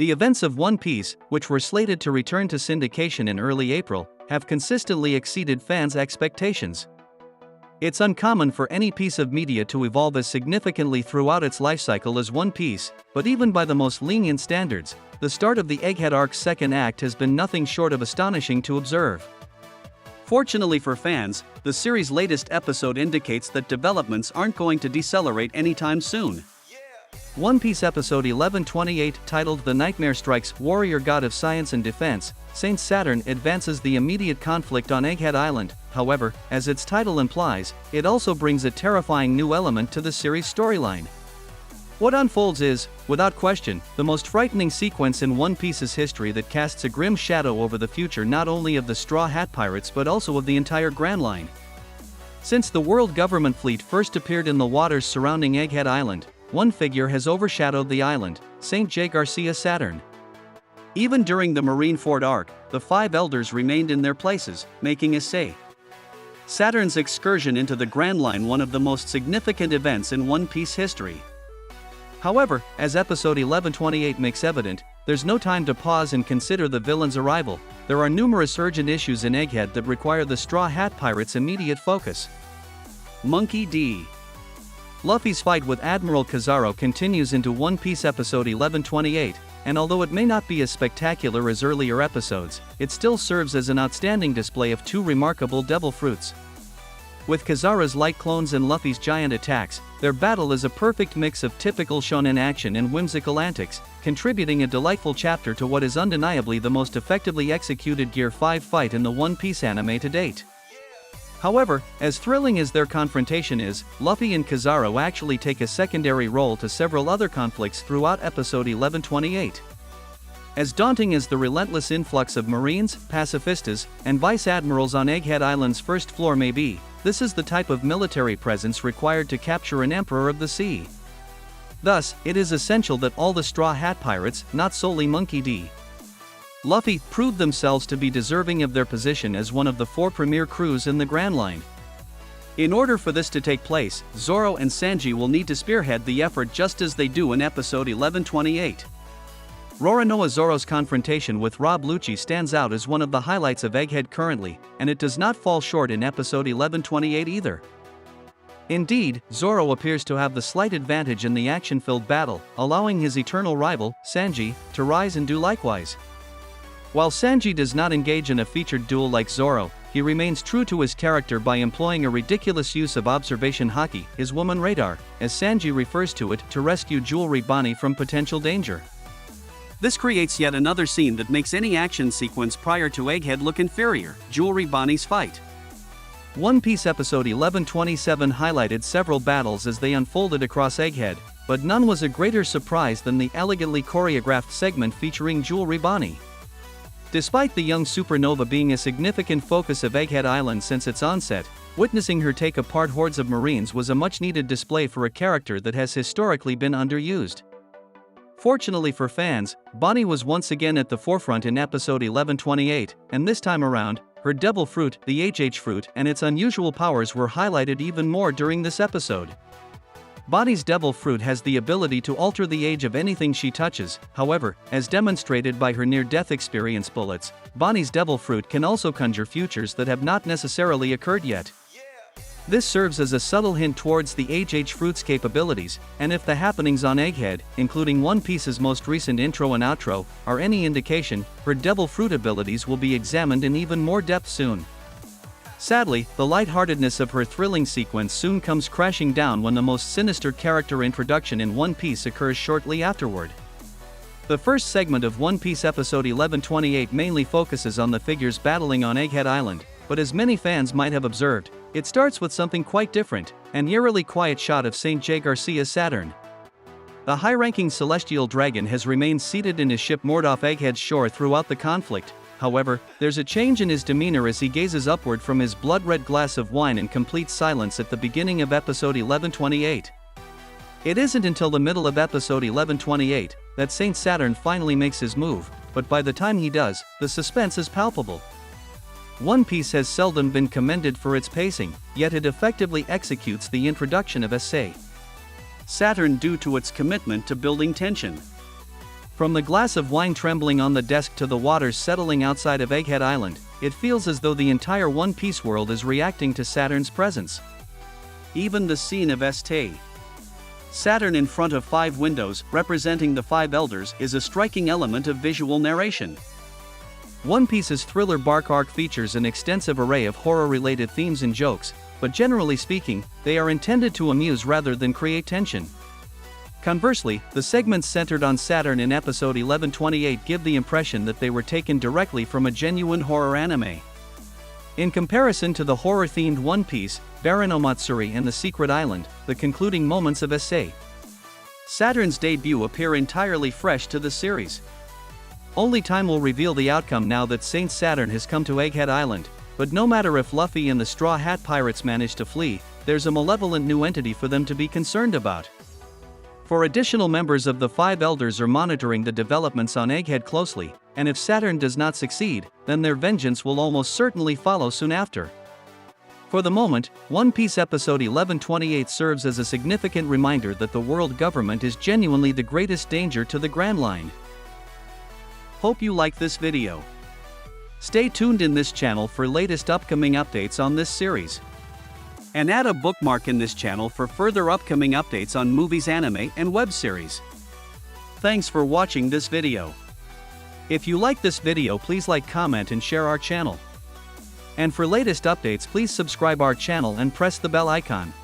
The events of One Piece, which were slated to return to syndication in early April, have consistently exceeded fans' expectations. It's uncommon for any piece of media to evolve as significantly throughout its lifecycle as One Piece, but even by the most lenient standards, the start of the Egghead Arc's second act has been nothing short of astonishing to observe. Fortunately for fans, the series' latest episode indicates that developments aren't going to decelerate anytime soon. One Piece episode 1128, titled The Nightmare Strikes, Warrior God of Science and Defense, Saint Saturn advances the immediate conflict on Egghead Island. However, as its title implies, it also brings a terrifying new element to the series' storyline. What unfolds is, without question, the most frightening sequence in One Piece's history that casts a grim shadow over the future not only of the Straw Hat Pirates but also of the entire Grand Line. Since the world government fleet first appeared in the waters surrounding Egghead Island, one figure has overshadowed the island, Saint Jaygarcia Saturn. Even during the Marineford Arc, the five elders remained in their places, making Saturn's excursion into the Grand Line one of the most significant events in One Piece history. However, as episode 1128 makes evident, there's no time to pause and consider the villain's arrival. There are numerous urgent issues in Egghead that require the Straw Hat Pirates' immediate focus. Monkey D. Luffy's fight with Admiral Kizaru continues into One Piece episode 1128, and although it may not be as spectacular as earlier episodes, it still serves as an outstanding display of two remarkable devil fruits. With Kizaru's light clones and Luffy's giant attacks, their battle is a perfect mix of typical shonen action and whimsical antics, contributing a delightful chapter to what is undeniably the most effectively executed Gear 5 fight in the One Piece anime to date. However, as thrilling as their confrontation is, Luffy and Kizaru actually take a secondary role to several other conflicts throughout episode 1128. As daunting as the relentless influx of Marines, pacifistas, and Vice Admirals on Egghead Island's first floor may be, this is the type of military presence required to capture an Emperor of the Sea. Thus, it is essential that all the Straw Hat Pirates, not solely Monkey D. Luffy, prove themselves to be deserving of their position as one of the four premier crews in the Grand Line. In order for this to take place, Zoro and Sanji will need to spearhead the effort just as they do in episode 1128. Roronoa Zoro's confrontation with Rob Lucci stands out as one of the highlights of Egghead currently, and it does not fall short in episode 1128 either. Indeed, Zoro appears to have the slight advantage in the action-filled battle, allowing his eternal rival, Sanji, to rise and do likewise. While Sanji does not engage in a featured duel like Zoro, he remains true to his character by employing a ridiculous use of observation haki, his woman radar, as Sanji refers to it, to rescue Jewelry Bonney from potential danger. This creates yet another scene that makes any action sequence prior to Egghead look inferior, Jewelry Bonney's fight. One Piece episode 1127 highlighted several battles as they unfolded across Egghead, but none was a greater surprise than the elegantly choreographed segment featuring Jewelry Bonney. Despite the young supernova being a significant focus of Egghead Island since its onset, witnessing her take apart hordes of Marines was a much-needed display for a character that has historically been underused. Fortunately for fans, Bonney was once again at the forefront in episode 1128, and this time around, her devil fruit, the HH fruit, and its unusual powers were highlighted even more during this episode. Bonney's devil fruit has the ability to alter the age of anything she touches. However, as demonstrated by her near-death experience bullets, Bonney's devil fruit can also conjure futures that have not necessarily occurred yet. This serves as a subtle hint towards the HH fruit's capabilities, and if the happenings on Egghead, including One Piece's most recent intro and outro, are any indication, her devil fruit abilities will be examined in even more depth soon. Sadly, the lightheartedness of her thrilling sequence soon comes crashing down when the most sinister character introduction in One Piece occurs shortly afterward. The first segment of One Piece episode 1128 mainly focuses on the figures battling on Egghead Island, but as many fans might have observed, it starts with something quite different, an eerily quiet shot of Saint Jaygarcia Saturn. The high-ranking celestial dragon has remained seated in his ship moored off Egghead's shore throughout the conflict. However, there's a change in his demeanor as he gazes upward from his blood-red glass of wine in complete silence at the beginning of episode 1128. It isn't until the middle of episode 1128 that Saint Saturn finally makes his move, but by the time he does, the suspense is palpable. One Piece has seldom been commended for its pacing, yet it effectively executes the introduction of Saint Saturn due to its commitment to building tension. From the glass of wine trembling on the desk to the waters settling outside of Egghead Island, it feels as though the entire One Piece world is reacting to Saturn's presence. Even the scene of St. Saturn in front of 5 windows, representing the 5 elders, is a striking element of visual narration. One Piece's Thriller Bark arc features an extensive array of horror-related themes and jokes, but generally speaking, they are intended to amuse rather than create tension. Conversely, the segments centered on Saturn in episode 1128 give the impression that they were taken directly from a genuine horror anime. In comparison to the horror-themed One Piece, Baron Omatsuri and the Secret Island, the concluding moments of St. Saturn's debut appear entirely fresh to the series. Only time will reveal the outcome now that Saint Saturn has come to Egghead Island, but no matter if Luffy and the Straw Hat Pirates manage to flee, there's a malevolent new entity for them to be concerned about. For additional members of the 5 elders are monitoring the developments on Egghead closely, and if Saturn does not succeed, then their vengeance will almost certainly follow soon after. For the moment, One Piece episode 1128 serves as a significant reminder that the world government is genuinely the greatest danger to the Grand Line. Hope you like this video. Stay tuned in this channel for latest upcoming updates on this series. And add a bookmark in this channel for further upcoming updates on movies, anime, and web series. Thanks for watching this video. If you like this video, please like, comment and share our channel. And for latest updates, please subscribe our channel and press the bell icon.